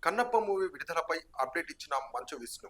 Kannappa movie విడుదలపై update ఇచ్చిన మంచు విష్ణు.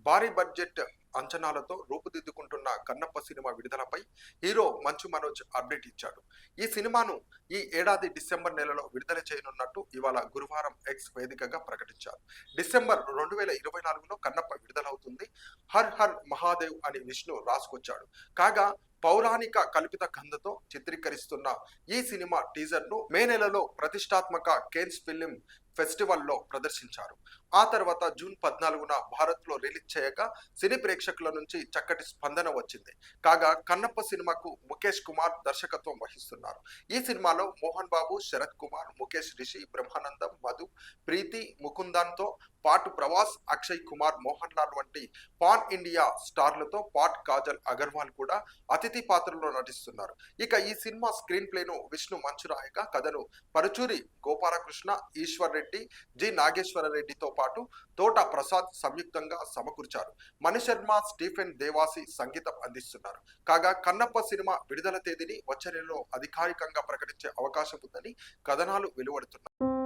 భారీ budget అంచనాలతో రూపుదిద్దుకుంటున్న Kannappa cinema విడుదలపై hero Manchu Manoj update ఇచ్చాడు. ఈ సినిమాను ఈ ఏడాది డిసెంబర్ నెలలో విడుదల చేయనున్నట్టు ఇవాళ గురువారం ఎక్స్ వేదికగా ప్రకటించారు. డిసెంబర్ 2024లో కన్నప్ప విడుదలవుతుంది. హర్ హర్ మహాదేవ్ అని విష్ణు రాసుకొచ్చాడు. కాగా పౌరాణిక కల్పిత కథతో చిత్రీకరిస్తున్న ఈ సినిమా టీజర్ ను మే నెలలో ప్రతిష్టాత్మక కేన్స్ ఫిల్మ్ ఫెస్టివల్లో ప్రదర్శించారు. ఆ తర్వాత జూన్ 14న భారత్ లో రిలీజ్ చేయగా సినీ ప్రేక్షకుల నుంచి చక్కటి స్పందన వచ్చింది. కాగా కన్నప్ప సినిమాకు ముఖేష్ కుమార్ దర్శకత్వం వహిస్తున్నారు. ఈ సినిమాలో మోహన్ బాబు, శరత్ కుమార్, ముఖేష్ రిషి, బ్రహ్మానందం, మధు, ప్రీతి ముకుందన్తో పాటు ప్రభాస్, అక్షయ్ కుమార్, మోహన్ లాల్ వంటి పాన్ ఇండియా స్టార్లతో పాటు కాజల్ అగర్వాల్ కూడా అతిథి పాత్రలో నటిస్తున్నారు. ఇక ఈ సినిమా స్క్రీన్ ప్లేను విష్ణు మంచు రాయగా కథను పరుచూరి గోపాలకృష్ణ, ఈశ్వర్ రెడ్డి, జి నాగేశ్వర రెడ్డితో పాటు తోట ప్రసాద్ సంయుక్తంగా సమకూర్చారు. మణిశర్మ, స్టీఫెన్ దేవాసి సంగీతం అందిస్తున్నారు. కాగా కన్నప్ప సినిమా విడుదల తేదీని వచ్చే నెలలో అధికారికంగా ప్రకటించే అవకాశం ఉందని కథనాలు వెలువడుతున్నాయి.